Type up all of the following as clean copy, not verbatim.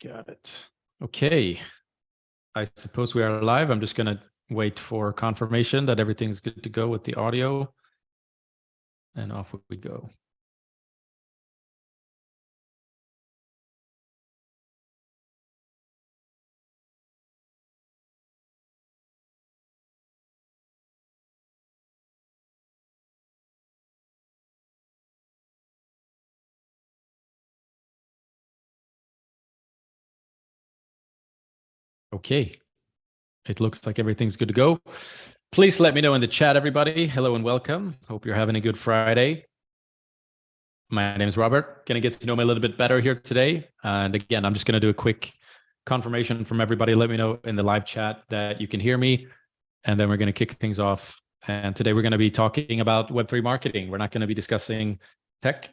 Got it. Okay. I suppose we are live. I'm just going to wait for confirmation that everything's good to go with the audio. And off we go. Okay. It looks like everything's good to go. Please let me know in the chat, everybody. Hello and welcome. Hope you're having a good Friday. My name is Robert. Going to get to know me a little bit better here today. And again, I'm just going to do a quick confirmation from everybody. Let me know in the live chat that you can hear me. And then we're going to kick things off. And today we're going to be talking about Web3 marketing. We're not going to be discussing tech.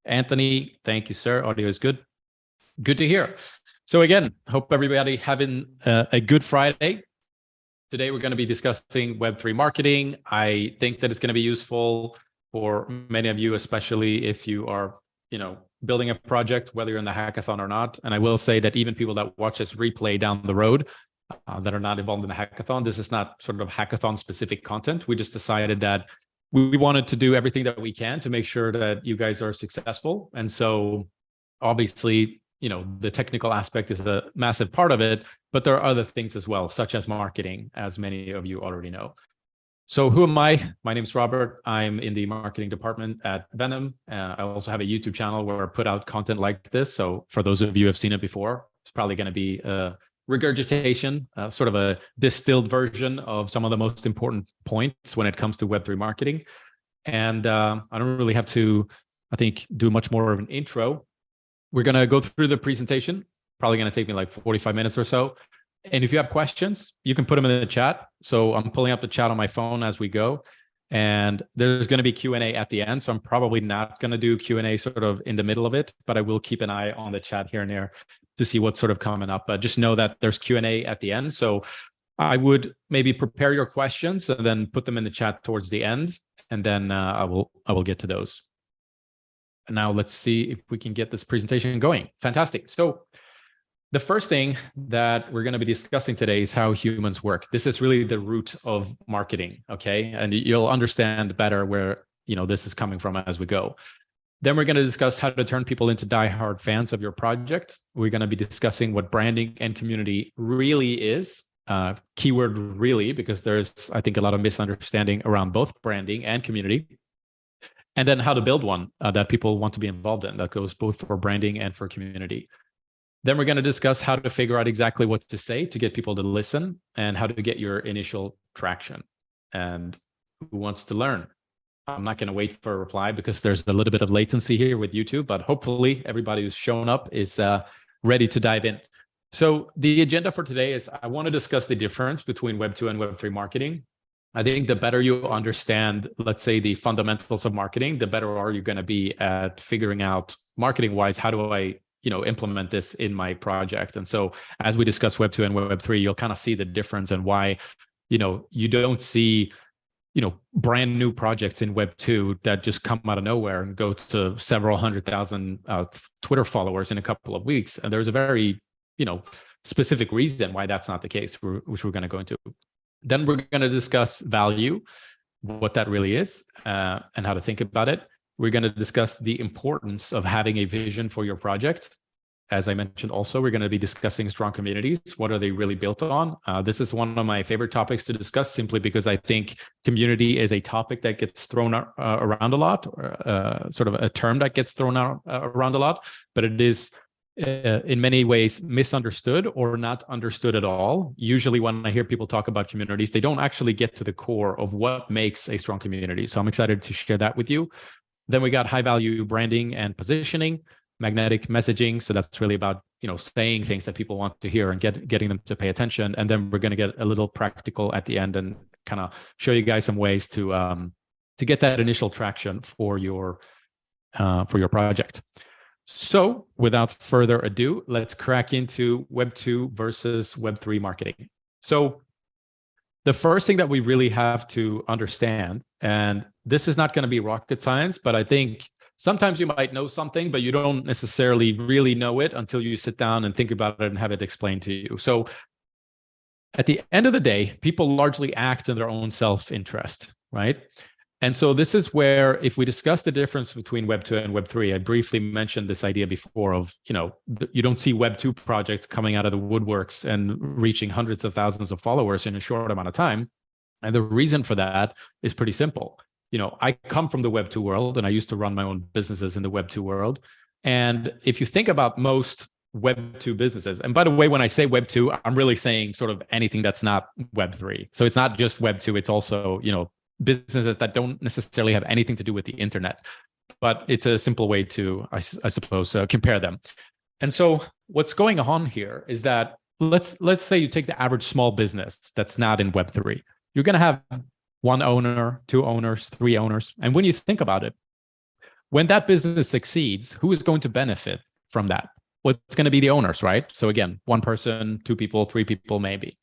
Anthony, thank you, sir. Audio is good. Good to hear. So again, hope everybody having a good Friday. Today we're going to be discussing Web3 marketing. I think that it's going to be useful for many of you, especially if you are, building a project, whether you're in the hackathon or not. And I will say that even people that watch this replay down the road that are not involved in the hackathon, this is not sort of hackathon specific content. We just decided that we wanted to do everything that we can to make sure that you guys are successful. And so obviously, the technical aspect is a massive part of it, but there are other things as well, such as marketing, as many of you already know. So who am I? My name is Robert. I'm in the marketing department at Venom. I also have a YouTube channel where I put out content like this. So for those of you who have seen it before, it's probably going to be a regurgitation, sort of a distilled version of some of the most important points when it comes to Web3 marketing. And I don't really have to, I think, do much more of an intro. We're going to go through the presentation, probably going to take me like 45 minutes or so. And if you have questions, you can put them in the chat. So I'm pulling up the chat on my phone as we go. And there's going to be Q&A at the end. So I'm probably not going to do Q&A sort of in the middle of it, but I will keep an eye on the chat here and there to see what's sort of coming up. But just know that there's Q&A at the end. So I would maybe prepare your questions and then put them in the chat towards the end. And then I will get to those. And now let's see if we can get this presentation going. Fantastic. So the first thing that we're going to be discussing today is how humans work. This is really the root of marketing, okay? And you'll understand better where this is coming from as we go. Then we're going to discuss how to turn people into diehard fans of your project. We're going to be discussing what branding and community really is. Keyword really, because there's, I think, a lot of misunderstanding around both branding and community. And then how to build one that people want to be involved in. That goes both for branding and for community. Then we're going to discuss how to figure out exactly what to say to get people to listen and how to get your initial traction. And who wants to learn? I'm not going to wait for a reply because there's a little bit of latency here with YouTube, but hopefully everybody who's shown up is ready to dive in. So the agenda for today is I want to discuss the difference between Web2 and Web3 marketing. I think the better you understand, let's say, the fundamentals of marketing, the better are you going to be at figuring out marketing-wise, how do I implement this in my project. And so as we discuss Web2 and Web3, you'll kind of see the difference and why, you don't see, brand new projects in Web2 that just come out of nowhere and go to several 100,000 Twitter followers in a couple of weeks. And there's a very, specific reason why that's not the case, which we're going to go into. Then we're going to discuss value, what that really is, and how to think about it. We're going to discuss the importance of having a vision for your project. As I mentioned, also, we're going to be discussing strong communities. What are they really built on? This is one of my favorite topics to discuss simply because I think community is a topic that gets thrown around a lot, sort of a term that gets thrown around a lot, but it is in many ways misunderstood or not understood at all. Usually when I hear people talk about communities, they don't actually get to the core of what makes a strong community. So I'm excited to share that with you. Then we got high value branding and positioning, magnetic messaging. So that's really about, saying things that people want to hear and getting them to pay attention. And then we're going to get a little practical at the end and kind of show you guys some ways to get that initial traction for your project. So without further ado, let's crack into Web2 versus Web3 marketing. So the first thing that we really have to understand, and this is not going to be rocket science, but I think sometimes you might know something, but you don't necessarily really know it until you sit down and think about it and have it explained to you. So at the end of the day, people largely act in their own self-interest, right? And so this is where, if we discuss the difference between Web 2 and Web 3, I briefly mentioned this idea before of, you don't see Web 2 projects coming out of the woodworks and reaching hundreds of thousands of followers in a short amount of time. And the reason for that is pretty simple. I come from the Web 2 world, and I used to run my own businesses in the Web 2 world. And if you think about most Web 2 businesses, and by the way, when I say Web 2, I'm really saying sort of anything that's not Web 3. So it's not just Web 2, it's also, businesses that don't necessarily have anything to do with the internet. But it's a simple way to, I suppose, compare them. And so what's going on here is that let's say you take the average small business that's not in Web 3. You're going to have one owner, two owners, three owners. And when you think about it, when that business succeeds, who is going to benefit from that? Well, it's going to be the owners, right? So again, one person, two people, three people, maybe.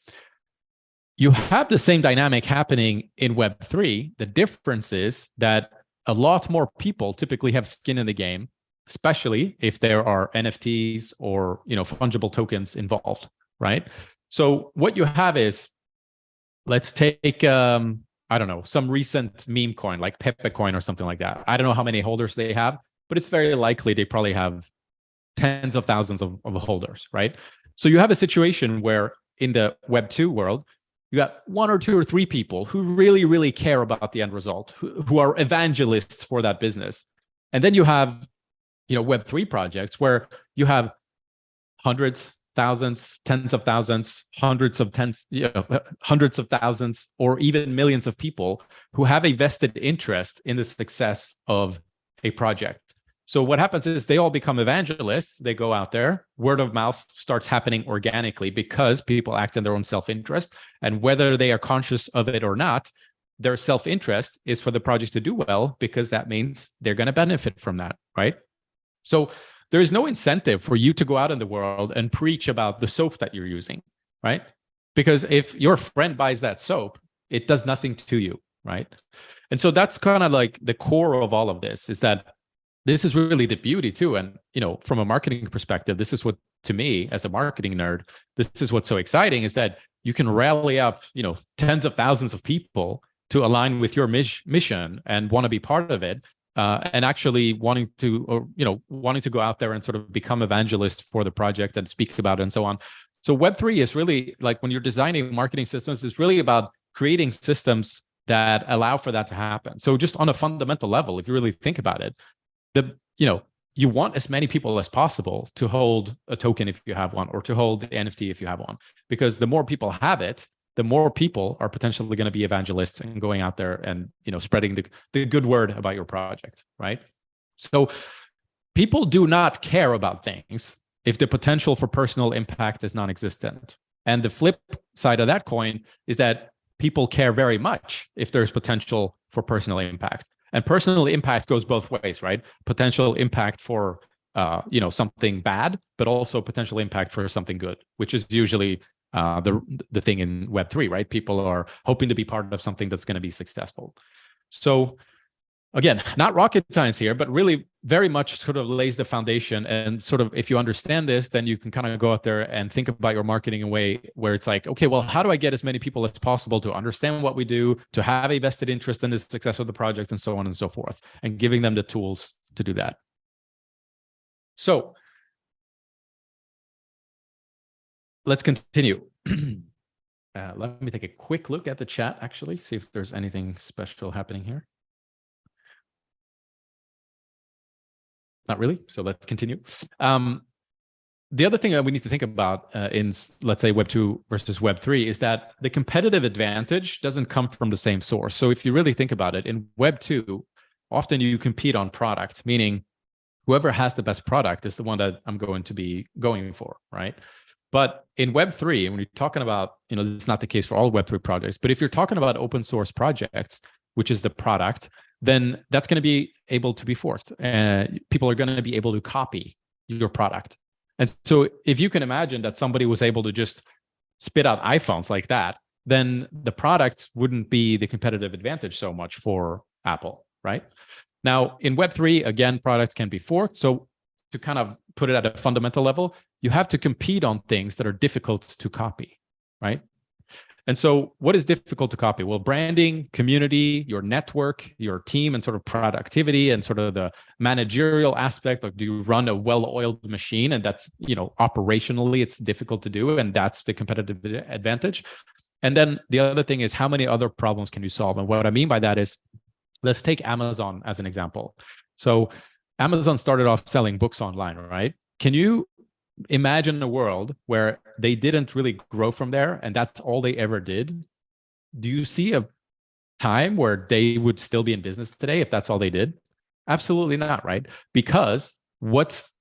You have the same dynamic happening in Web 3. The difference is that a lot more people typically have skin in the game, especially if there are NFTs or fungible tokens involved, right? So what you have is, let's take I don't know, some recent meme coin like Memecoin or something like that. I don't know how many holders they have, but it's very likely they probably have tens of thousands of holders, right? So you have a situation where in the Web 2 world, you got one or two or three people who really, really care about the end result, who are evangelists for that business. And then you have, Web 3 projects where you have hundreds, thousands, tens of thousands, hundreds of thousands, or even millions of people who have a vested interest in the success of a project. So what happens is they all become evangelists. They go out there, word of mouth starts happening organically because people act in their own self-interest. And whether they are conscious of it or not, their self-interest is for the project to do well, because that means they're going to benefit from that, right? So there is no incentive for you to go out in the world and preach about the soap that you're using, right? Because if your friend buys that soap, it does nothing to you, right? And so that's kind of like the core of all of this, is that this is really the beauty too. And, from a marketing perspective, this is what, to me, as a marketing nerd, this is what's so exciting, is that you can rally up, tens of thousands of people to align with your mission and want to be part of it. And actually wanting to go out there and sort of become evangelists for the project and speak about it and so on. So Web3 is really, like, when you're designing marketing systems, it's really about creating systems that allow for that to happen. So just on a fundamental level, if you really think about it, you want as many people as possible to hold a token if you have one, or to hold the NFT if you have one, because the more people have it, the more people are potentially going to be evangelists and going out there and spreading the good word about your project, right? So people do not care about things if the potential for personal impact is non-existent. And the flip side of that coin is that people care very much if there's potential for personal impact. And personal impact goes both ways, right? Potential impact for something bad, but also potential impact for something good, which is usually the thing in Web3, right? People are hoping to be part of something that's going to be successful. So again, not rocket science here, but really very much sort of lays the foundation. And sort of, if you understand this, then you can kind of go out there and think about your marketing in a way where it's like, okay, well, how do I get as many people as possible to understand what we do, to have a vested interest in the success of the project, and so on and so forth, and giving them the tools to do that. So let's continue. Let me take a quick look at the chat, actually, see if there's anything special happening here. Not really. So let's continue. The other thing that we need to think about in, let's say, Web 2 versus Web 3 is that the competitive advantage doesn't come from the same source. So if you really think about it, in Web 2, often you compete on product, meaning whoever has the best product is the one that I'm going to be going for, right? But in Web 3, when you're talking about, this is not the case for all Web 3 projects, but if you're talking about open source projects, which is the product, then that's going to be able to be forced. People are going to be able to copy your product. And so if you can imagine that somebody was able to just spit out iPhones like that, then the product wouldn't be the competitive advantage so much for Apple, right? Now, in Web3, again, products can be forked. So to kind of put it at a fundamental level, you have to compete on things that are difficult to copy, right? And so what is difficult to copy? Well, branding, community, your network, your team, and sort of productivity and sort of the managerial aspect. Like, do you run a well-oiled machine? And that's, operationally, it's difficult to do. And that's the competitive advantage. And then the other thing is, how many other problems can you solve? And what I mean by that is, let's take Amazon as an example. So Amazon started off selling books online, right? Can you imagine a world where they didn't really grow from there and that's all they ever did? Do you see a time where they would still be in business today if that's all they did? Absolutely not, right? Because what's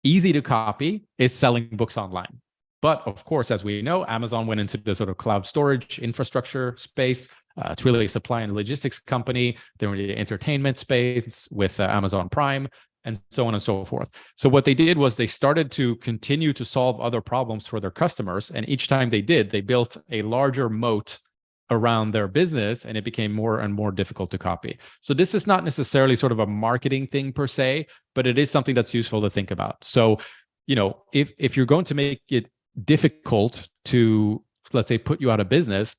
easy to copy is selling books online. But of course, as we know, Amazon went into the sort of cloud storage infrastructure space. It's really a supply and logistics company. They're in the entertainment space with Amazon Prime, and so on and so forth. So what they did was they started to continue to solve other problems for their customers. And each time they did, they built a larger moat around their business, and it became more and more difficult to copy. So this is not necessarily sort of a marketing thing per se, but it is something that's useful to think about. So, if you're going to make it difficult to, let's say, put you out of business,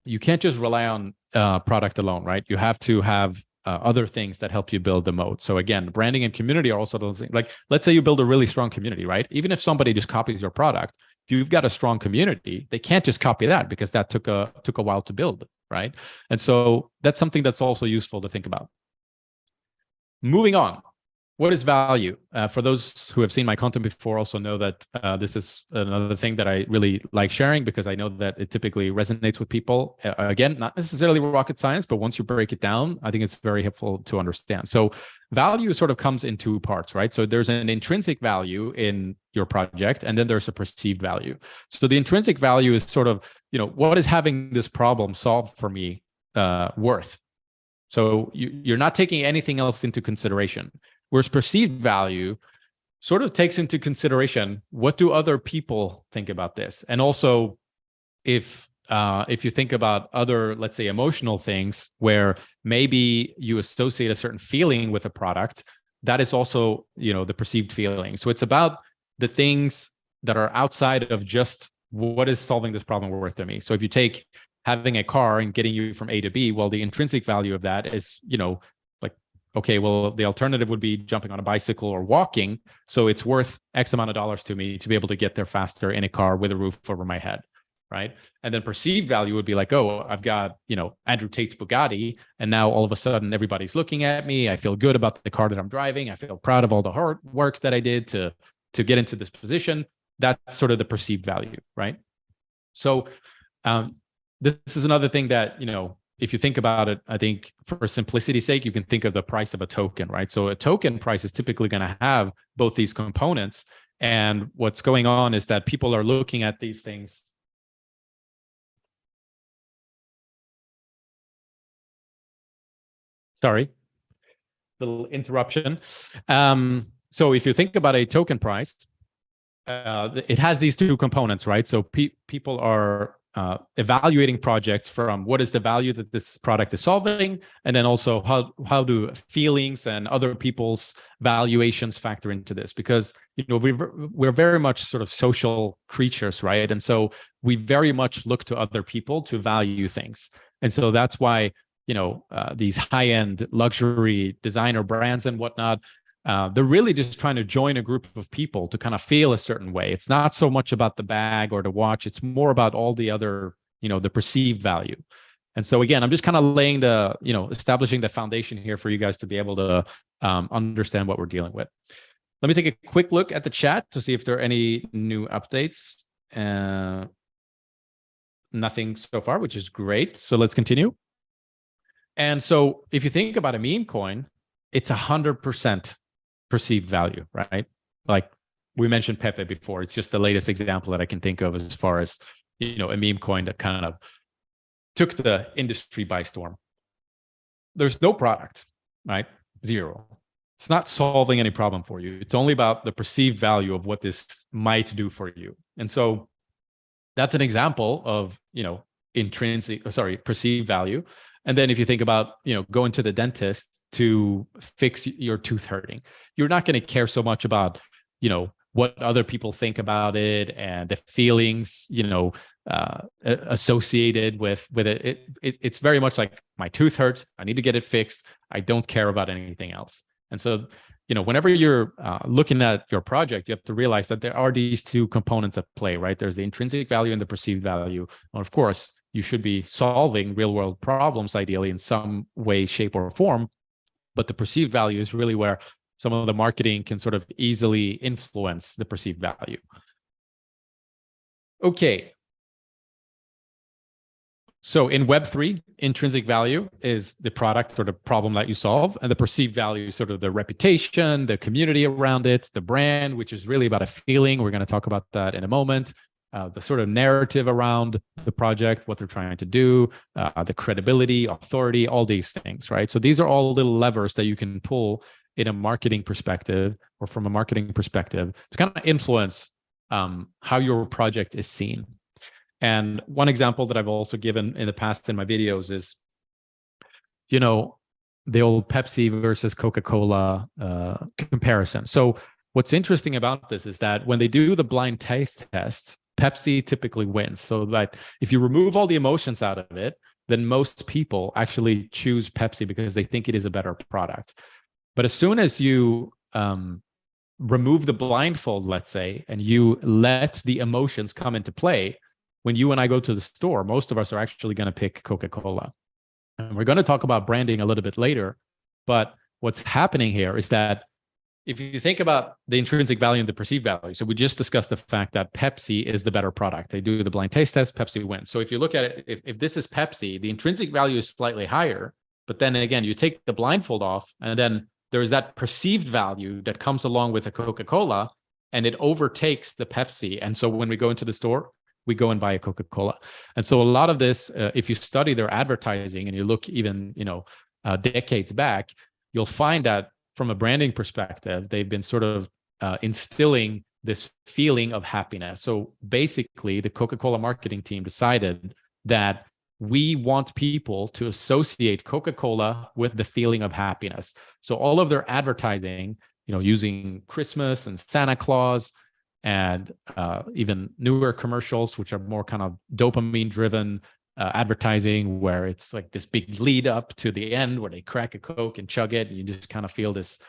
you can't just rely on product alone, right? You have to have other things that help you build the moat. So again, branding and community are also those things. Like, let's say you build a really strong community, right? Even if somebody just copies your product, if you've got a strong community, they can't just copy that because that took a while to build, right? And so that's something that's also useful to think about. Moving on. What is value? For those who have seen my content before also know that this is another thing that I really like sharing, because I know that it typically resonates with people. Again, not necessarily rocket science, but once you break it down, I think it's very helpful to understand. So value sort of comes in two parts, right? So there's an intrinsic value in your project, and then there's a perceived value. So the intrinsic value is sort of, what is having this problem solved for me worth? So you're not taking anything else into consideration. Whereas perceived value sort of takes into consideration, what do other people think about this? And also, if you think about other, let's say, emotional things where maybe you associate a certain feeling with a product, that is also, the perceived feeling. So it's about the things that are outside of just what is solving this problem worth to me. So if you take having a car and getting you from A to B, well, the intrinsic value of that is, okay, well, the alternative would be jumping on a bicycle or walking. So it's worth X amount of dollars to me to be able to get there faster in a car with a roof over my head, right? And then perceived value would be like, oh, I've got, Andrew Tate's Bugatti, and now all of a sudden everybody's looking at me. I feel good about the car that I'm driving. I feel proud of all the hard work that I did to get into this position. That's sort of the perceived value, right? So this is another thing that, if you think about it, I think for simplicity's sake, you can think of the price of a token, right? So a token price is typically going to have both these components. And what's going on is that people are looking at these things. Sorry, little interruption. So if you think about a token price, it has these two components, right? So people are evaluating projects from what is the value that this product is solving, and then also how do feelings and other people's valuations factor into this? Because we're very much sort of social creatures, right? And so we very much look to other people to value things, and so that's why these high-end luxury designer brands and whatnot, they're really just trying to join a group of people to kind of feel a certain way. It's not so much about the bag or the watch. It's more about all the other, the perceived value. And so again, I'm just kind of laying the, establishing the foundation here for you guys to be able to understand what we're dealing with. Let me take a quick look at the chat to see if there are any new updates. Nothing so far, which is great. So let's continue. And so if you think about a meme coin, it's 100% perceived value, right? Like we mentioned Pepe before. It's just the latest example that I can think of as far as, a meme coin that kind of took the industry by storm. There's no product, right? Zero. It's not solving any problem for you. It's only about the perceived value of what this might do for you. And so that's an example of, perceived value. And then if you think about, going to the dentist to fix your tooth hurting. You're not going to care so much about, what other people think about it and the feelings, associated with it. It's very much like, my tooth hurts, I need to get it fixed. I don't care about anything else. And so, whenever you're looking at your project, you have to realize that there are these two components at play, right? There's the intrinsic value and the perceived value. And of course, you should be solving real world problems, ideally in some way, shape, or form. But the perceived value is really where some of the marketing can sort of easily influence the perceived value. Okay. So in Web3, intrinsic value is the product or the problem that you solve, and the perceived value is sort of the reputation, the community around it, the brand, which is really about a feeling. We're going to talk about that in a moment. The sort of narrative around the project, what they're trying to do, the credibility, authority, all these things, right? So these are all little levers that you can pull in a marketing perspective or from a marketing perspective to kind of influence how your project is seen. And one example that I've also given in the past in my videos is, the old Pepsi versus Coca-Cola comparison. So what's interesting about this is that when they do the blind taste tests, Pepsi typically wins. So that if you remove all the emotions out of it, then most people actually choose Pepsi because they think it is a better product. But as soon as you remove the blindfold, let's say, and you let the emotions come into play, when you and I go to the store, most of us are actually going to pick Coca-Cola. And we're going to talk about branding a little bit later. But what's happening here is that if you think about the intrinsic value and the perceived value, so we just discussed the fact that Pepsi is the better product. They do the blind taste test, Pepsi wins. So if you look at it, if this is Pepsi, the intrinsic value is slightly higher. But then again, you take the blindfold off, and then there's that perceived value that comes along with a Coca-Cola, and it overtakes the Pepsi. And so when we go into the store, we go and buy a Coca-Cola. And so a lot of this, if you study their advertising and you look even, decades back, you'll find that from a branding perspective, they've been sort of instilling this feeling of happiness. So basically, the Coca-Cola marketing team decided that we want people to associate Coca-Cola with the feeling of happiness. So all of their advertising, using Christmas and Santa Claus, and even newer commercials, which are more kind of dopamine-driven advertising, where it's like this big lead up to the end where they crack a Coke and chug it, and you just kind of feel this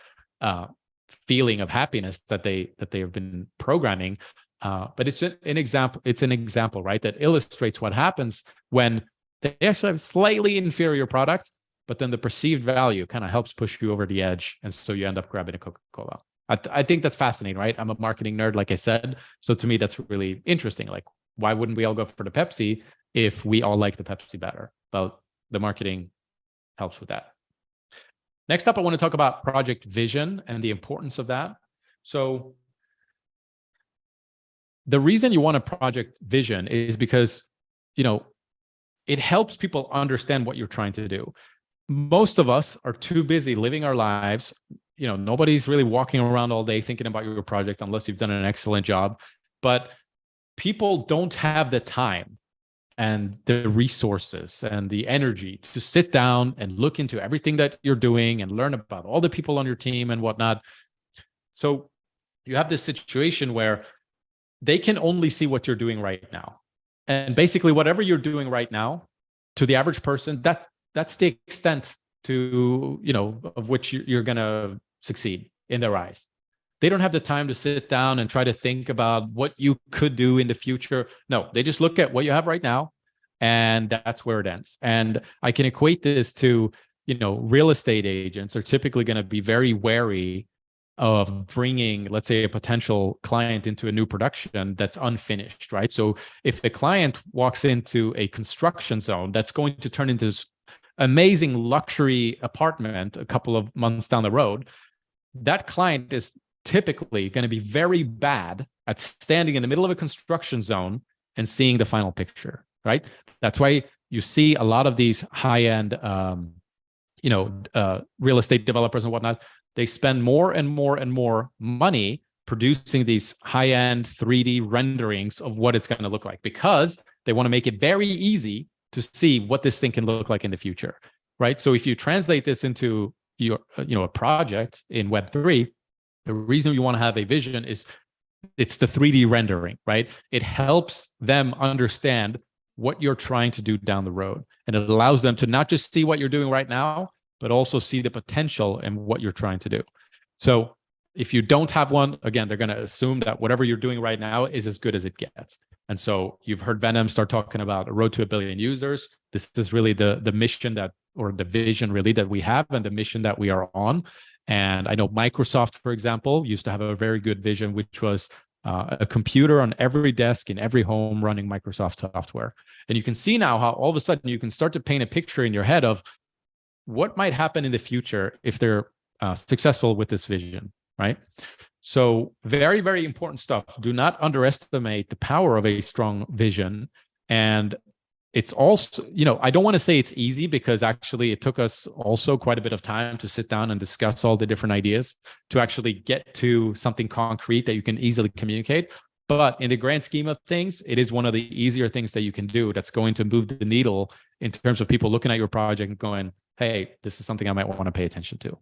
feeling of happiness that they have been programming. But it's just an example. It's an example, right, that illustrates what happens when they actually have a slightly inferior product, but then the perceived value kind of helps push you over the edge, and so you end up grabbing a Coca-Cola. I think that's fascinating, right? I'm a marketing nerd, like I said. So to me, that's really interesting. Like, why wouldn't we all go for the Pepsi if we all like the Pepsi better? Well, the marketing helps with that. Next up, I want to talk about project vision and the importance of that. So the reason you want a project vision is because, it helps people understand what you're trying to do. Most of us are too busy living our lives. Nobody's really walking around all day thinking about your project unless you've done an excellent job. But people don't have the time and the resources and the energy to sit down and look into everything that you're doing and learn about all the people on your team and whatnot. So you have this situation where they can only see what you're doing right now. And basically, whatever you're doing right now, to the average person, that's the extent to, of which you're going to succeed in their eyes. They don't have the time to sit down and try to think about what you could do in the future. No, they just look at what you have right now, and that's where it ends. And I can equate this to, real estate agents are typically going to be very wary of bringing, let's say, a potential client into a new production that's unfinished, right? So if the client walks into a construction zone that's going to turn into this amazing luxury apartment a couple of months down the road, that client is typically going to be very bad at standing in the middle of a construction zone and seeing the final picture, right? That's why you see a lot of these high-end, real estate developers and whatnot. They spend more and more and more money producing these high-end 3D renderings of what it's going to look like, because they want to make it very easy to see what this thing can look like in the future, right? So if you translate this into your a project in Web3, the reason you want to have a vision is it's the 3D rendering, right? It helps them understand what you're trying to do down the road. And it allows them to not just see what you're doing right now, but also see the potential in what you're trying to do. So if you don't have one, again, they're going to assume that whatever you're doing right now is as good as it gets. And so you've heard Venom start talking about a road to 1 billion users. This is really the mission that, or the vision really that we have, and the mission that we are on. And I know Microsoft, for example, used to have a very good vision, which was a computer on every desk in every home running Microsoft software. And you can see now how all of a sudden you can start to paint a picture in your head of what might happen in the future if they're successful with this vision, right? So very, very important stuff. Do not underestimate the power of a strong vision. And it's also, I don't want to say it's easy, because actually it took us also quite a bit of time to sit down and discuss all the different ideas to actually get to something concrete that you can easily communicate. But in the grand scheme of things, it is one of the easier things that you can do that's going to move the needle in terms of people looking at your project and going, hey, this is something I might want to pay attention to.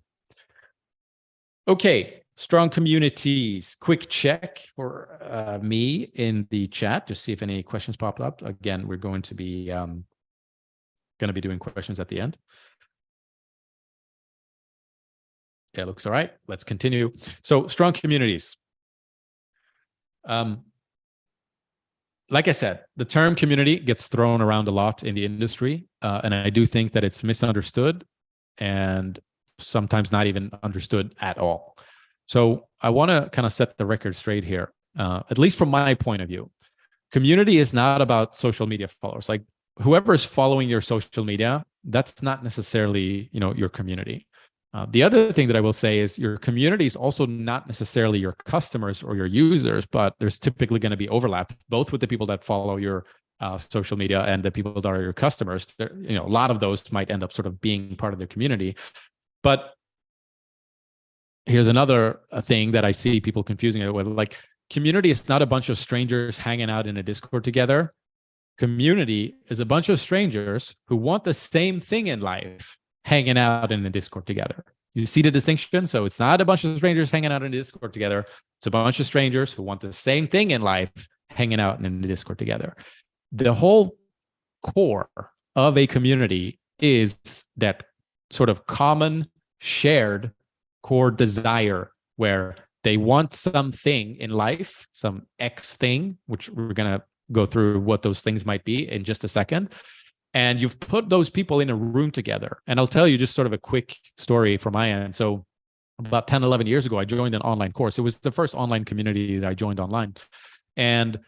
Okay. Strong communities. Quick check for me in the chat, just see if any questions popped up. Again, we're going to be doing questions at the end. Yeah, looks all right. Let's continue. So strong communities. Like I said, the term community gets thrown around a lot in the industry, and I do think that it's misunderstood and sometimes not even understood at all. So I want to kind of set the record straight here, at least from my point of view. Community is not about social media followers. Like whoever is following your social media, that's not necessarily, your community. The other thing that I will say is your community is also not necessarily your customers or your users, but there's typically going to be overlap, both with the people that follow your social media and the people that are your customers. There, a lot of those might end up sort of being part of the community. But here's another thing that I see people confusing it with. Like, community is not a bunch of strangers hanging out in a Discord together. Community is a bunch of strangers who want the same thing in life hanging out in a Discord together. You see the distinction? So it's not a bunch of strangers hanging out in a Discord together. It's a bunch of strangers who want the same thing in life hanging out in the Discord together. The whole core of a community is that sort of common, shared core desire where they want something in life, some X thing, which we're going to go through what those things might be in just a second. And you've put those people in a room together. And I'll tell you just sort of a quick story from my end. So about 10, 11 years ago, I joined an online course. It was the first online community that I joined online. And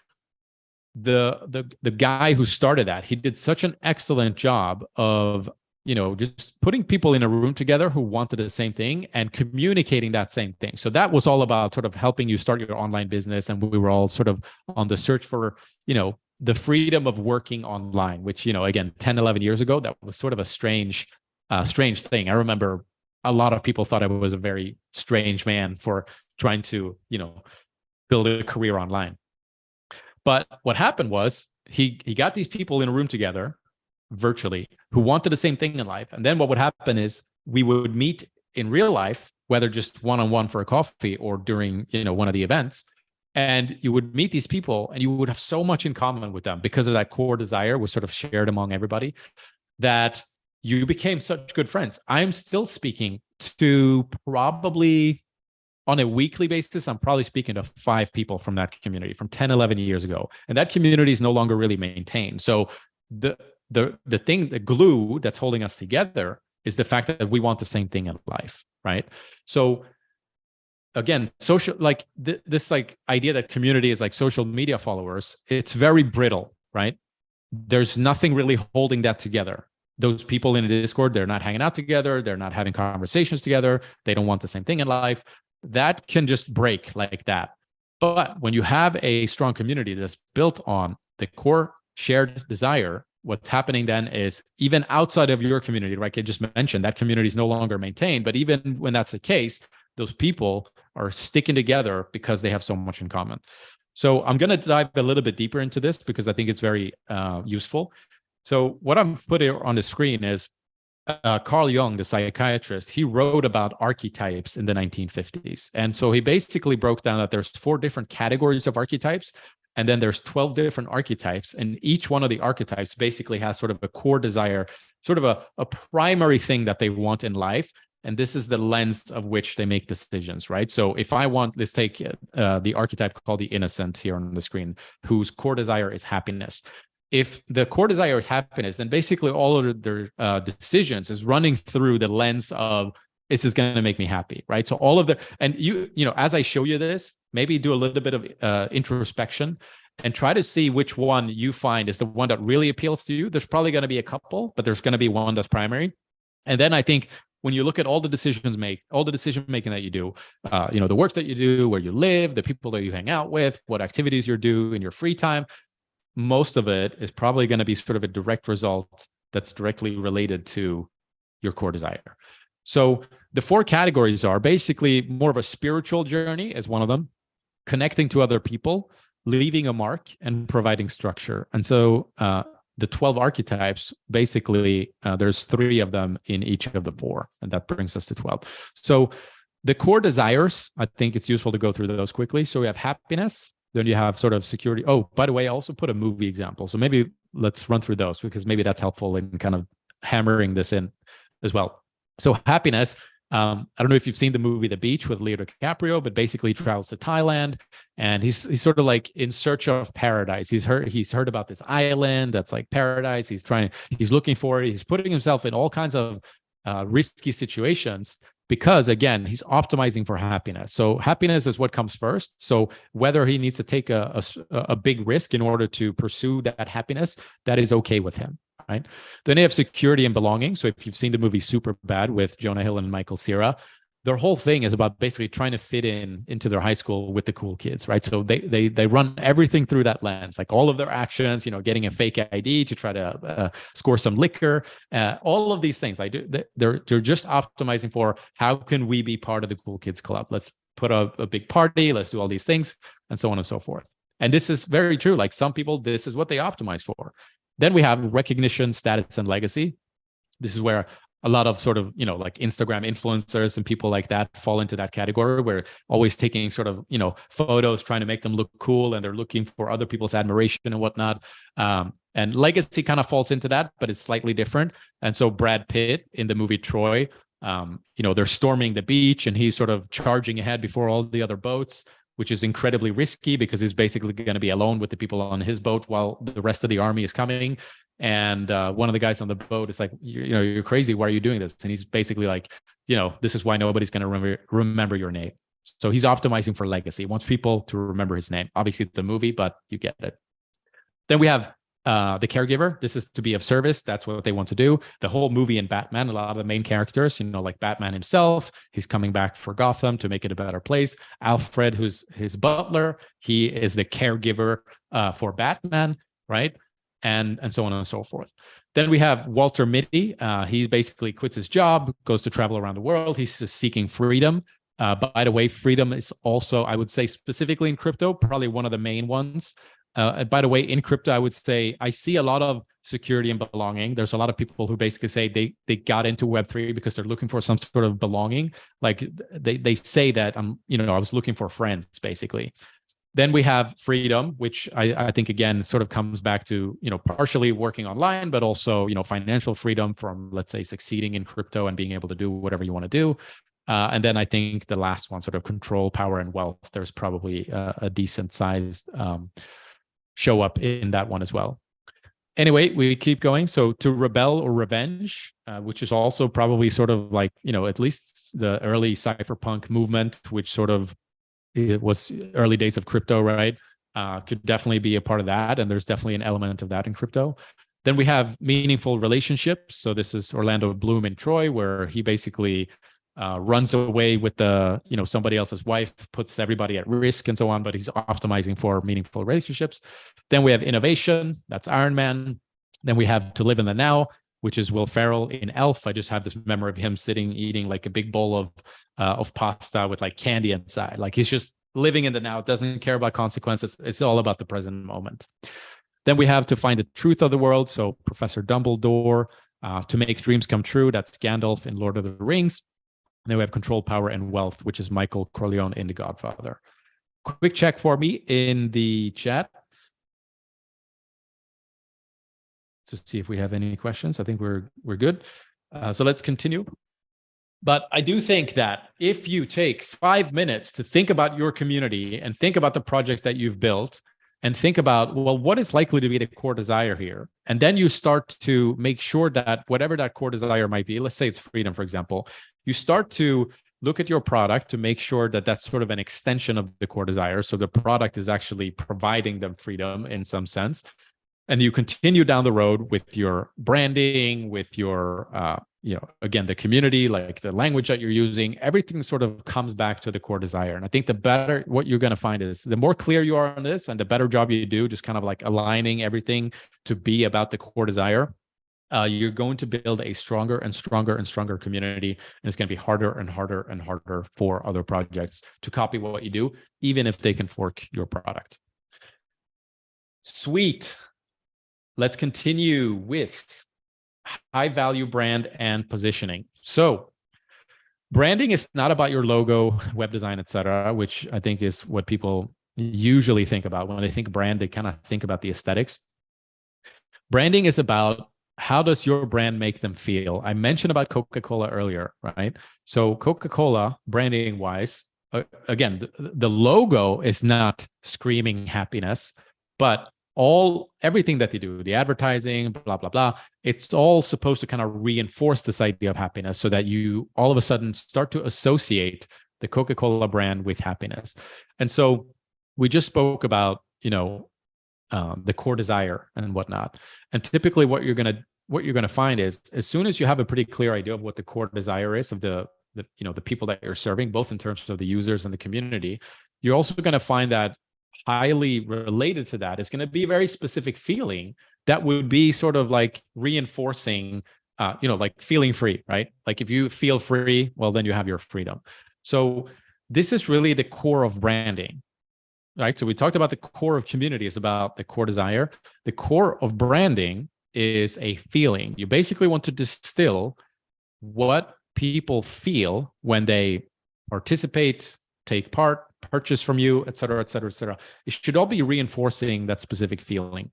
the guy who started that, he did such an excellent job of just putting people in a room together who wanted the same thing and communicating that same thing. So that was all about sort of helping you start your online business. And we were all sort of on the search for, the freedom of working online, which, again, 10, 11 years ago, that was sort of a strange thing. I remember a lot of people thought I was a very strange man for trying to, build a career online. But what happened was he got these people in a room together virtually who wanted the same thing in life. And then what would happen is we would meet in real life, whether just one-on-one for a coffee or during, one of the events. And you would meet these people and you would have so much in common with them because of that core desire was sort of shared among everybody that you became such good friends. I'm still speaking to probably on a weekly basis, I'm probably speaking to 5 people from that community from 10, 11 years ago. And that community is no longer really maintained. So the thing, the glue that's holding us together is the fact that we want the same thing in life, right? So again, social, like this like idea that community is like social media followers, it's very brittle, right? There's nothing really holding that together. Those people in a Discord, they're not hanging out together. They're not having conversations together. They don't want the same thing in life. That can just break like that. But when you have a strong community that's built on the core shared desire, what's happening then is even outside of your community, like I just mentioned, that community is no longer maintained. But even when that's the case, those people are sticking together because they have so much in common. So I'm going to dive a little bit deeper into this because I think it's very useful. So what I'm putting on the screen is Carl Jung, the psychiatrist, he wrote about archetypes in the 1950s. And so he basically broke down that there's 4 different categories of archetypes, and then there's 12 different archetypes. And each one of the archetypes basically has sort of a core desire, sort of a primary thing that they want in life. And this is the lens of which they make decisions, right? So if I want, let's take the archetype called the innocent here on the screen, whose core desire is happiness. If the core desire is happiness, then basically all of their decisions is running through the lens of, is this going to make me happy, right? So all of the, and you know, as I show you this, maybe do a little bit of introspection and try to see which one you find is the one that really appeals to you. There's probably going to be a couple, but there's going to be one that's primary. And then I think when you look at all the decision making that you do, you know, the work that you do, where you live, the people that you hang out with, what activities you do in your free time, most of it is probably going to be sort of a direct result that's directly related to your core desire. So the 4 categories are basically more of a spiritual journey as one of them, connecting to other people, leaving a mark, and providing structure. And so the 12 archetypes, basically, there's 3 of them in each of the 4, and that brings us to 12. So the core desires, I think it's useful to go through those quickly. So we have happiness, then you have sort of security. Oh, by the way, I also put a movie example. So maybe let's run through those, because maybe that's helpful in kind of hammering this in as well. So happiness, I don't know if you've seen the movie The Beach with Leo DiCaprio, but basically he travels to Thailand and he's sort of like in search of paradise. He's heard about this island that's like paradise. He's looking for it. He's putting himself in all kinds of risky situations because, again, he's optimizing for happiness. So happiness is what comes first. So whether he needs to take a big risk in order to pursue that happiness, that is okay with him. Right. Then they have security and belonging. So if you've seen the movie Superbad with Jonah Hill and Michael Cera, their whole thing is about basically trying to fit into their high school with the cool kids, right? So they run everything through that lens, like all of their actions, you know, getting a fake ID to try to score some liquor, all of these things. They're just optimizing for how can we be part of the cool kids club? Let's put a big party. Let's do all these things, and so on and so forth. And this is very true. Like some people, this is what they optimize for. Then we have recognition, status, and legacy. This is where a lot of sort of, you know, like Instagram influencers and people like that fall into that category, where always taking sort of, you know, photos, trying to make them look cool, and they're looking for other people's admiration and whatnot. And legacy kind of falls into that, but it's slightly different. And so Brad Pitt in the movie Troy, you know, they're storming the beach and he's sort of charging ahead before all the other boats, which is incredibly risky because he's basically going to be alone with the people on his boat while the rest of the army is coming. And one of the guys on the boat is like, you're crazy. Why are you doing this? And he's basically like, you know, this is why nobody's going to remember your name. So he's optimizing for legacy. He wants people to remember his name. Obviously, it's a movie, but you get it. Then we have the caregiver. This is to be of service. That's what they want to do. The whole movie in Batman, a lot of the main characters, you know, like Batman himself, he's coming back for Gotham to make it a better place. Alfred, who's his butler, he is the caregiver for Batman, right? And so on and so forth. Then we have Walter Mitty. He basically quits his job, goes to travel around the world. He's seeking freedom. By the way, freedom is also, I would say, specifically in crypto, probably one of the main ones. By the way, in crypto, I would say I see a lot of security and belonging. There's a lot of people who basically say they got into Web3 because they're looking for some sort of belonging. Like they say that I was looking for friends, basically. Then we have freedom, which I think, again, sort of comes back to, you know, partially working online, but also, you know, financial freedom from, let's say, succeeding in crypto and being able to do whatever you want to do. And then I think the last one, sort of control, power, and wealth, there's probably a decent sized show up in that one as well. Anyway, we keep going. So to rebel or revenge, which is also probably sort of like, you know, at least the early cypherpunk movement, which sort of, it was early days of crypto, right? Could definitely be a part of that. And there's definitely an element of that in crypto. Then we have meaningful relationships. So this is Orlando Bloom in Troy, where he basically runs away with somebody else's wife, puts everybody at risk and so on, but he's optimizing for meaningful relationships. Then we have innovation. That's Iron Man. Then we have to live in the now, which is Will Ferrell in Elf. I just have this memory of him eating like a big bowl of pasta with like candy inside. Like he's just living in the now, doesn't care about consequences. It's all about the present moment. Then we have to find the truth of the world. So Professor Dumbledore, To make dreams come true, that's Gandalf in Lord of the Rings. And then we have control, power, and wealth, which is Michael Corleone in The Godfather. Quick check for me in the chat to see if we have any questions. I think we're good. So let's continue. But I do think that if you take 5 minutes to think about your community and think about the project that you've built and think about, well, what is likely to be the core desire here? And then you start to make sure that whatever that core desire might be, let's say it's freedom, for example, you start to look at your product to make sure that that's sort of an extension of the core desire. So the product is actually providing them freedom in some sense. And you continue down the road with your branding, with your, again, the community, like the language that you're using, everything sort of comes back to the core desire. And I think the better, what you're going to find is the more clear you are on this and the better job you do, just kind of like aligning everything to be about the core desire, you're going to build a stronger and stronger and stronger community. And it's going to be harder and harder and harder for other projects to copy what you do, even if they can fork your product. Sweet. Let's continue with high value brand and positioning. So branding is not about your logo, web design, etc., which I think is what people usually think about. When they think brand, they kind of think about the aesthetics. Branding is about how does your brand make them feel? I mentioned about Coca-Cola earlier, right? So Coca-Cola, branding wise, again, the logo is not screaming happiness, but everything that they do, the advertising, blah, blah, blah, it's all supposed to kind of reinforce this idea of happiness so that you all of a sudden start to associate the Coca-Cola brand with happiness. And so we just spoke about, the core desire and whatnot. And typically what you're going to find is as soon as you have a pretty clear idea of what the core desire is of the people that you're serving, both in terms of the users and the community, you're also going to find that highly related to that is going to be a very specific feeling that would be sort of like reinforcing, like feeling free, right? Like if you feel free, well, then you have your freedom. So this is really the core of branding, right? So we talked about the core of community is about the core desire. The core of branding is a feeling. You basically want to distill what people feel when they participate, take part, purchase from you, et cetera, et cetera, et cetera. It should all be reinforcing that specific feeling.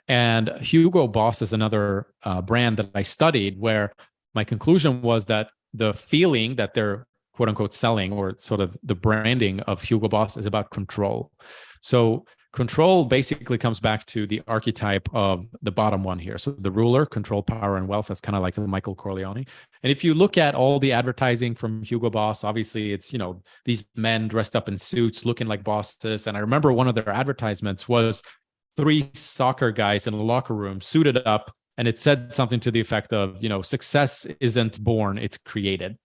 And Hugo Boss is another brand that I studied where my conclusion was that the feeling that they're quote unquote selling, or sort of the branding of Hugo Boss, is about control. So control basically comes back to the archetype of the bottom one here. So the ruler, control, power, and wealth. That's kind of like the Michael Corleone. And if you look at all the advertising from Hugo Boss, obviously it's, these men dressed up in suits looking like bosses. And I remember one of their advertisements was 3 soccer guys in a locker room suited up. And it said something to the effect of, success isn't born, it's created.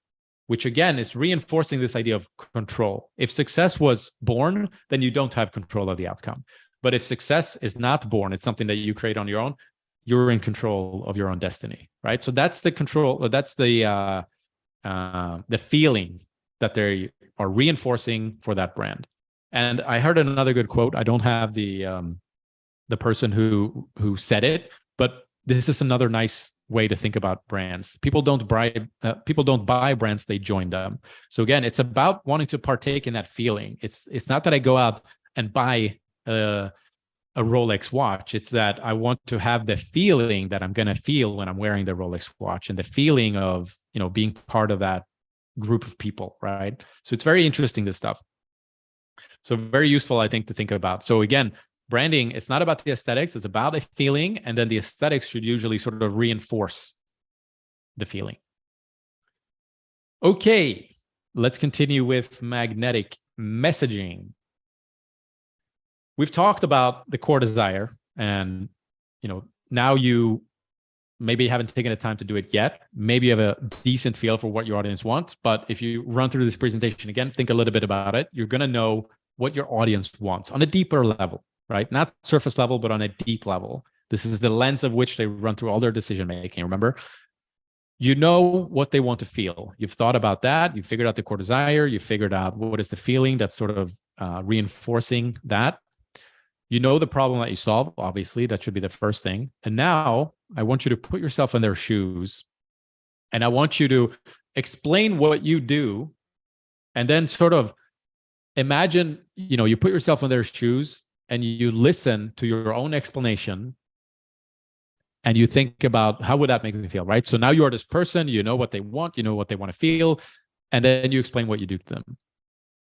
Which again is reinforcing this idea of control. If success was born, then you don't have control of the outcome. But if success is not born, it's something that you create on your own, you're in control of your own destiny, right? So that's the control, that's the feeling that they are reinforcing for that brand. And I heard another good quote. I don't have the person who said it, but this is another nice way to think about brands. People don't buy brands, they join them. So again, it's about wanting to partake in that feeling. It's not that I go out and buy a Rolex watch. It's that I want to have the feeling that I'm going to feel when I'm wearing the Rolex watch, and the feeling of, being part of that group of people, right? So it's very interesting, this stuff. So very useful, I think, to think about. So again, branding, it's not about the aesthetics, it's about a feeling, and then the aesthetics should usually sort of reinforce the feeling. Okay, let's continue with magnetic messaging. We've talked about the core desire, and now you maybe haven't taken the time to do it yet. Maybe you have a decent feel for what your audience wants, but if you run through this presentation again, think a little bit about it, you're going to know what your audience wants on a deeper level. Right? Not surface level, but on a deep level. This is the lens of which they run through all their decision making. Remember, you know what they want to feel. You've thought about that. You figured out the core desire. You figured out what is the feeling that's sort of reinforcing that. You know the problem that you solve. Obviously, that should be the first thing. And now I want you to put yourself in their shoes, and I want you to explain what you do, and then sort of imagine, you put yourself in their shoes and you listen to your own explanation, and you think about, how would that make me feel, right? So now you're this person, you know what they want, you know what they want to feel, and then you explain what you do to them.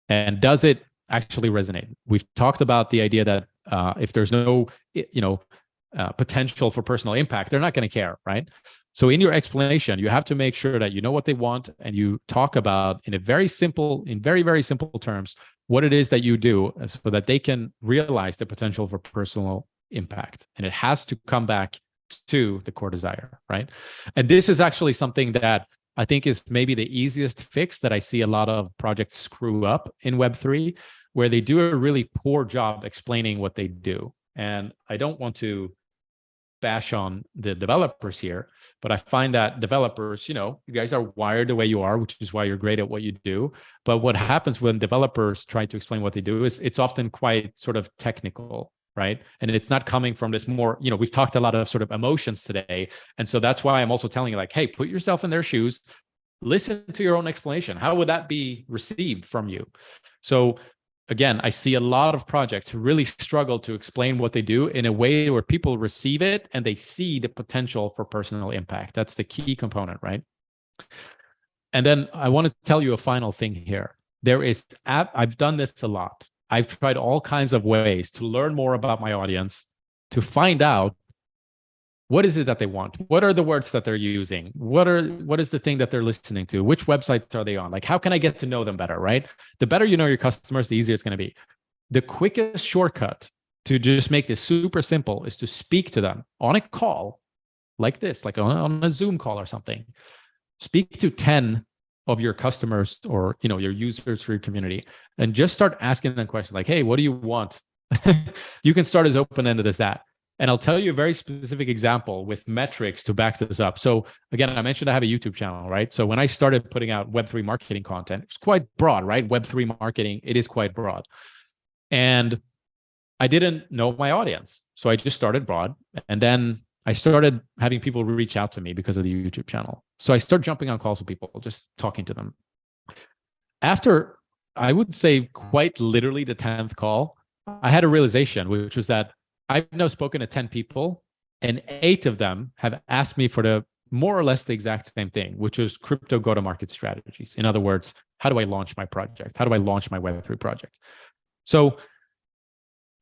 And does it actually resonate? We've talked about the idea that if there's no, potential for personal impact, they're not going to care, right? So in your explanation, you have to make sure that you know what they want, and you talk about in very, very simple terms, what it is that you do, so that they can realize the potential for personal impact. And it has to come back to the core desire, right? And this is actually something that I think is maybe the easiest fix that I see a lot of projects screw up in Web3, where they do a really poor job explaining what they do. And I don't want to bash on the developers here, but I find that developers, you guys are wired the way you are, which is why you're great at what you do. But what happens when developers try to explain what they do is it's often quite sort of technical, right? And it's not coming from this more, we've talked a lot of sort of emotions today. And so that's why I'm also telling you, like, hey, put yourself in their shoes, listen to your own explanation. How would that be received from you? So again, I see a lot of projects who really struggle to explain what they do in a way where people receive it and they see the potential for personal impact. That's the key component, right? And then I want to tell you a final thing here. I've done this a lot. I've tried all kinds of ways to learn more about my audience, to find out what is it that they want? What are the words that they're using? What is the thing that they're listening to? Which websites are they on? Like, how can I get to know them better, right? The better you know your customers, the easier it's going to be. The quickest shortcut to just make this super simple is to speak to them on a call like this, like on a Zoom call or something. Speak to 10 of your customers or your users for your community, and just start asking them questions like, hey, what do you want? You can start as open-ended as that. And I'll tell you a very specific example with metrics to back this up. So again, I mentioned I have a YouTube channel, right? So when I started putting out Web3 marketing content, it's quite broad, right? Web3 marketing, it is quite broad. And I didn't know my audience. So I just started broad. And then I started having people reach out to me because of the YouTube channel. So I started jumping on calls with people, just talking to them. After, I would say quite literally the 10th call, I had a realization, which was that I've now spoken to 10 people, and 8 of them have asked me for the more or less the exact same thing, which is crypto go-to-market strategies. In other words, how do I launch my project? How do I launch my Web3 project? So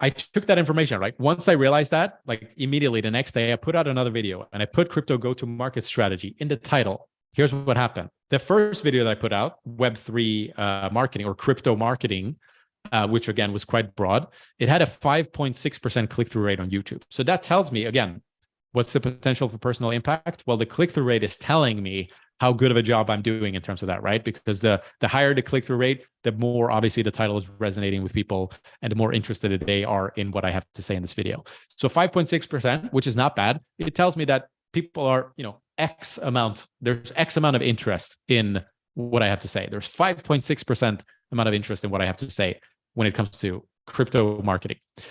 I took that information, right? Once I realized that, like immediately the next day, I put out another video and I put crypto go-to-market strategy in the title. Here's what happened. The first video that I put out, Web3 marketing or crypto marketing, which again was quite broad, it had a 5.6% click-through rate on YouTube. So that tells me, again, what's the potential for personal impact? Well, the click-through rate is telling me how good of a job I'm doing in terms of that, right? Because the higher the click-through rate, the more obviously the title is resonating with people and the more interested they are in what I have to say in this video. So 5.6%, which is not bad. It tells me that people are, X amount, there's X amount of interest in what I have to say. There's 5.6% amount of interest in what I have to say when it comes to crypto marketing. As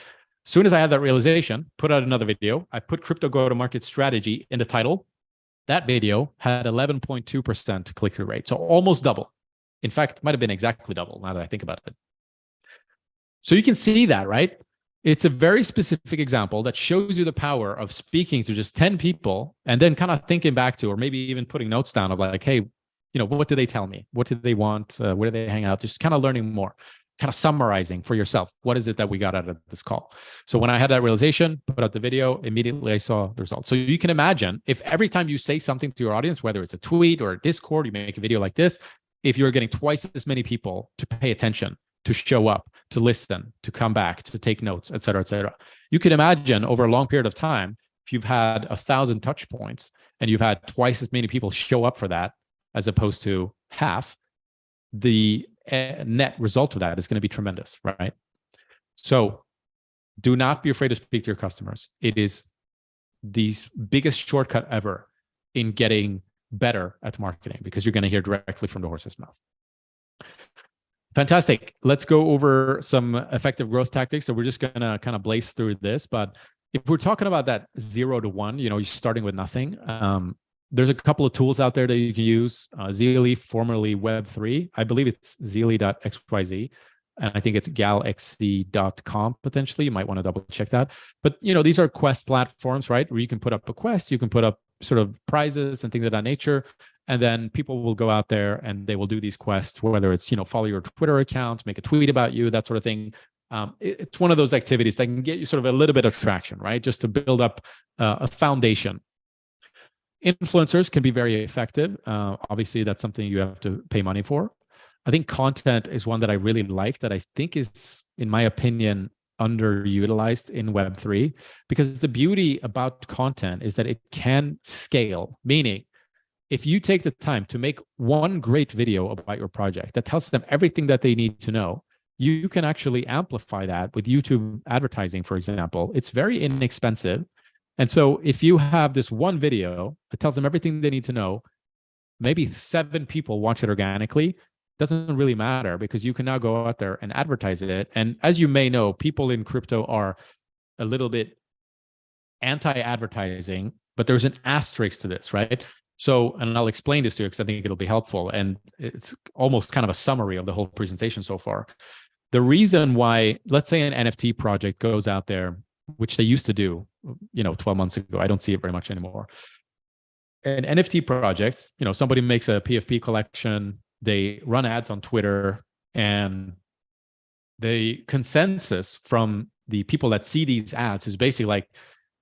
soon as I had that realization, put out another video. I put crypto go-to-market strategy in the title. That video had 11.2% click-through rate, so almost double. In fact, it might have been exactly double now that I think about it. So you can see that, right? It's a very specific example that shows you the power of speaking to just 10 people and then kind of thinking back to, or maybe even putting notes down of like, hey, what did they tell me? What did they want? Where do they hang out? Just kind of learning more, kind of summarizing for yourself. What is it that we got out of this call? So when I had that realization, put out the video, immediately I saw the results. So you can imagine if every time you say something to your audience, whether it's a tweet or a Discord, you make a video like this, if you're getting twice as many people to pay attention, to show up, to listen, to come back, to take notes, et cetera, you can imagine over a long period of time, if you've had 1,000 touch points and you've had twice as many people show up for that, as opposed to half, the net result of that is going to be tremendous, right? So do not be afraid to speak to your customers. It is the biggest shortcut ever in getting better at marketing because you're going to hear directly from the horse's mouth. Fantastic. Let's go over some effective growth tactics. So we're just going to kind of blaze through this, but if we're talking about that 0 to 1, you're starting with nothing. There's a couple of tools out there that you can use. Zeely, formerly Web3. I believe it's zeely.xyz. And I think it's galxc.com potentially. You might want to double check that. But these are quest platforms, right? Where you can put up a quest, you can put up sort of prizes and things of that nature. And then people will go out there and they will do these quests, whether it's, follow your Twitter account, make a tweet about you, that sort of thing. It's one of those activities that can get you sort of a little bit of traction, right? Just to build up a foundation. Influencers can be very effective. Obviously, that's something you have to pay money for. I think content is one that I really like, that I think is, in my opinion, underutilized in Web3, because the beauty about content is that it can scale, meaning if you take the time to make one great video about your project that tells them everything that they need to know, you can actually amplify that with YouTube advertising, for example. It's very inexpensive. And so if you have this one video that tells them everything they need to know, maybe 7 people watch it organically, doesn't really matter, because you can now go out there and advertise it. And as you may know, people in crypto are a little bit anti-advertising, but there's an asterisk to this, right? So, and I'll explain this to you because I think it'll be helpful. And it's almost kind of a summary of the whole presentation so far. The reason why, let's say an NFT project goes out there, which they used to do, 12 months ago, I don't see it very much anymore. An NFT project, somebody makes a PFP collection, they run ads on Twitter, and the consensus from the people that see these ads is basically like,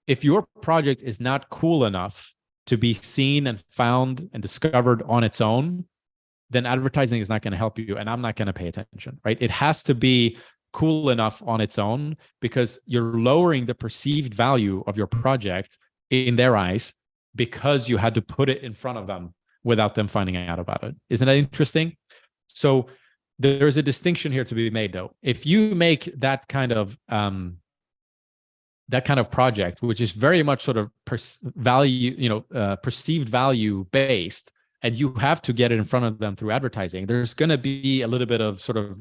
if your project is not cool enough to be seen and found and discovered on its own, then advertising is not going to help you, and I'm not going to pay attention, right? It has to be cool enough on its own, because you're lowering the perceived value of your project in their eyes because you had to put it in front of them without them finding out about it. Isn't that interesting? So there's a distinction here to be made, though. If you make that kind of project, which is very much sort of perceived value based, and you have to get it in front of them through advertising, there's going to be a little bit of sort of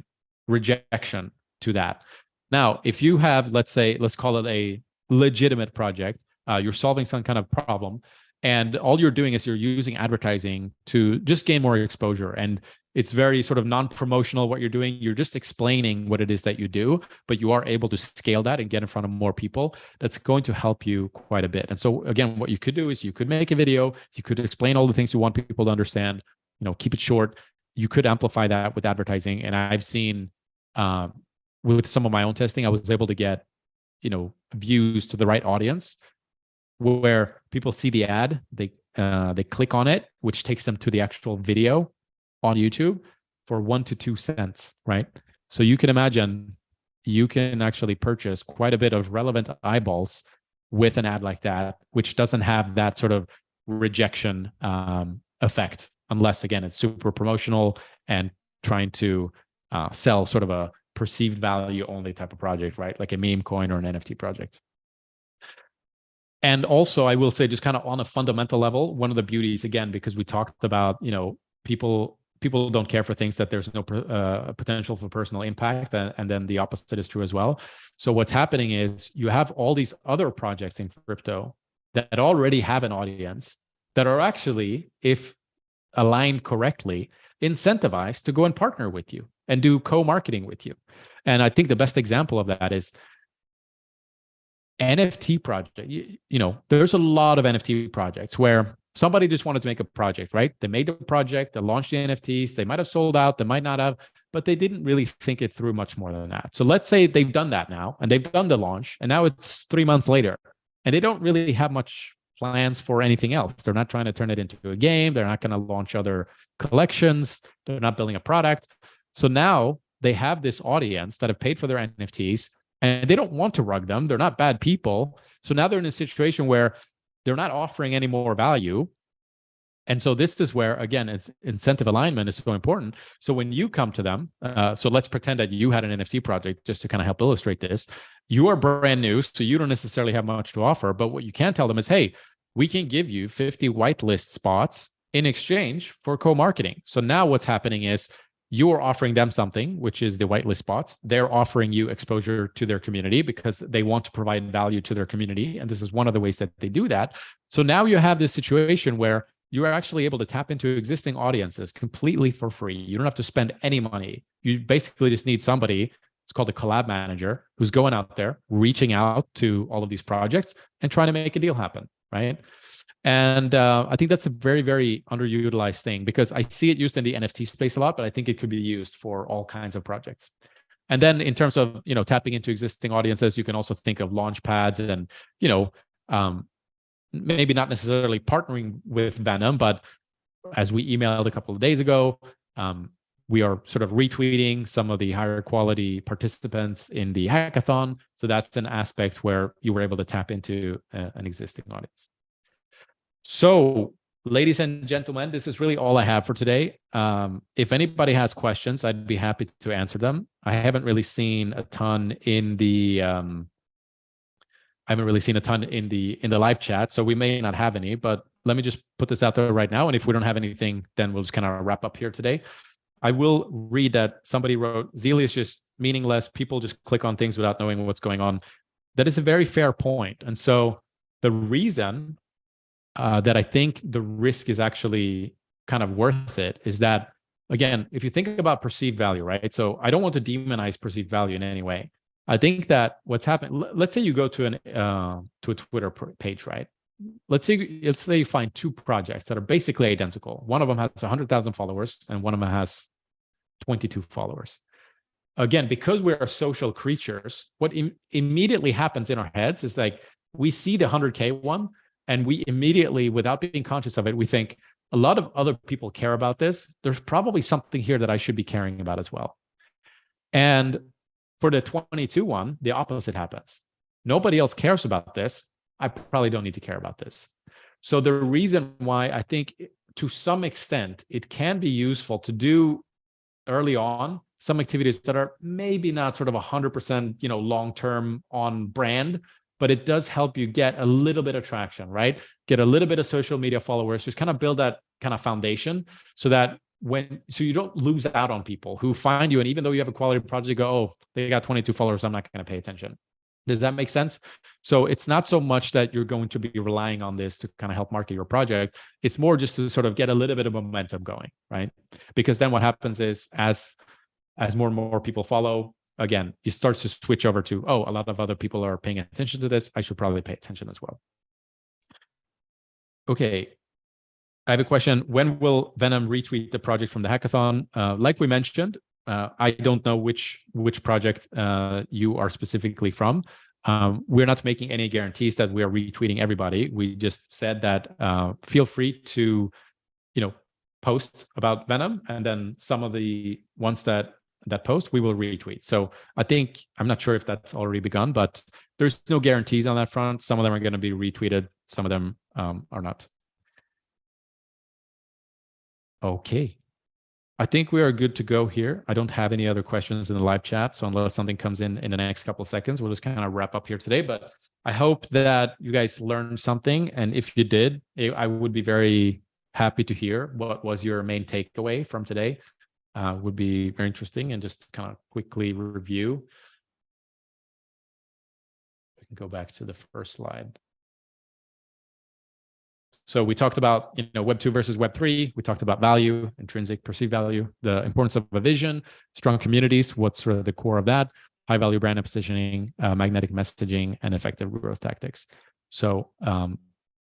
rejection to that. Now, if you have, let's call it a legitimate project, you're solving some kind of problem, and all you're doing is you're using advertising to just gain more exposure. And it's very sort of non-promotional what you're doing. You're just explaining what it is that you do, but you are able to scale that and get in front of more people. That's going to help you quite a bit. And so again, what you could do is you could make a video, you could explain all the things you want people to understand, keep it short. You could amplify that with advertising. And I've seen with some of my own testing, I was able to get, views to the right audience, where people see the ad, they click on it, which takes them to the actual video on YouTube for 1 to 2 cents, right? So you can imagine you can actually purchase quite a bit of relevant eyeballs with an ad like that, which doesn't have that sort of rejection effect, unless, again, it's super promotional and trying to sell sort of a perceived value only type of project, right? Like a Memecoin or an NFT project. And also, I will say, just kind of on a fundamental level, one of the beauties, again, because we talked about, people don't care for things that there's no potential for personal impact, and then the opposite is true as well. So what's happening is you have all these other projects in crypto that already have an audience that are actually, if aligned correctly, incentivized to go and partner with you and do co-marketing with you. And I think the best example of that is NFT project. There's a lot of NFT projects where somebody just wanted to make a project, right? They made a project, they launched the NFTs, they might have sold out, they might not have, but they didn't really think it through much more than that. So let's say they've done that now, and they've done the launch, and now it's 3 months later, and they don't really have much plans for anything else. They're not trying to turn it into a game. They're not going to launch other collections. They're not building a product. So now they have this audience that have paid for their NFTs, and they don't want to rug them. They're not bad people. So now they're in a situation where they're not offering any more value. And so this is where, again, it's incentive alignment is so important. So when you come to them, so let's pretend that you had an NFT project, just to kind of help illustrate this. You are brand new, so you don't necessarily have much to offer. But what you can tell them is, hey, we can give you 50 whitelist spots in exchange for co-marketing. So now what's happening is you're offering them something, which is the whitelist spots. They're offering you exposure to their community because they want to provide value to their community. And this is one of the ways that they do that. So now you have this situation where you are actually able to tap into existing audiences completely for free. You don't have to spend any money. You basically just need somebody, it's called a collab manager, who's going out there, reaching out to all of these projects and trying to make a deal happen, right? And I think that's a very, very underutilized thing, because I see it used in the NFT space a lot, but I think it could be used for all kinds of projects. And then in terms of, tapping into existing audiences, you can also think of launch pads and, maybe not necessarily partnering with Venom, but as we emailed a couple of days ago, we are sort of retweeting some of the higher quality participants in the hackathon. So that's an aspect where you were able to tap into an existing audience. So, ladies and gentlemen, this is really all I have for today. If anybody has questions, I'd be happy to answer them. I haven't really seen a ton in the live chat, so we may not have any, but let me just put this out there right now. And if we don't have anything, then we'll just kind of wrap up here today. I will read that somebody wrote, Zeal is just meaningless. People just click on things without knowing what's going on. That is a very fair point. And so the reason that I think the risk is actually kind of worth it is that, again, if you think about perceived value, right? So I don't want to demonize perceived value in any way. I think that what's happened, let's say you go to a Twitter page, right? Let's say you find two projects that are basically identical. One of them has 100,000 followers and one of them has 22 followers. Again, because we are social creatures, what immediately happens in our heads is like we see the 100K one and we immediately, without being conscious of it, we think a lot of other people care about this. There's probably something here that I should be caring about as well. And for the 22 one, the opposite happens. Nobody else cares about this. I probably don't need to care about this. So the reason why I think to some extent it can be useful to do early on some activities that are maybe not sort of 100%, long-term on brand, but it does help you get a little bit of traction, right? Get a little bit of social media followers, just kind of build that kind of foundation so that so you don't lose out on people who find you. And even though you have a quality project, you go, oh, they got 22 followers, I'm not going to pay attention. Does that make sense? So it's not so much that you're going to be relying on this to kind of help market your project. It's more just to sort of get a little bit of momentum going, right? Because then what happens is as more and more people follow, again, it starts to switch over to, oh, a lot of other people are paying attention to this. I should probably pay attention as well. Okay. I have a question. When will Venom retweet the project from the hackathon? Like we mentioned, I don't know which project you are specifically from. We're not making any guarantees that we are retweeting everybody. We just said that feel free to, post about Venom, and then some of the ones that post we will retweet. So I think, I'm not sure if that's already begun, but there's no guarantees on that front. Some of them are going to be retweeted. Some of them are not. Okay. I think we are good to go here. I don't have any other questions in the live chat. So unless something comes in the next couple of seconds, we'll just kind of wrap up here today. But I hope that you guys learned something. And if you did, I would be very happy to hear what was your main takeaway from today. Would be very interesting, and just kind of quickly review. I can go back to the first slide. So we talked about, Web 2 versus Web 3. We talked about value, intrinsic perceived value, the importance of a vision, strong communities, what's sort of the core of that, high value brand positioning, magnetic messaging, and effective growth tactics. So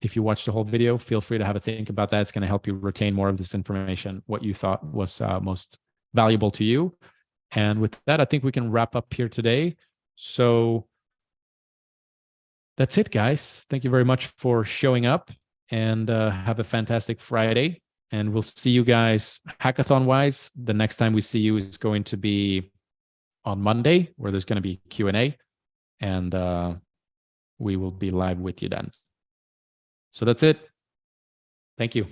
if you watched the whole video, feel free to have a think about that. It's going to help you retain more of this information, what you thought was most valuable to you. And with that, I think we can wrap up here today. So that's it, guys. Thank you very much for showing up. And have a fantastic Friday. And we'll see you guys hackathon-wise. The next time we see you is going to be on Monday, where there's going to be Q&A. And we will be live with you then. So that's it. Thank you.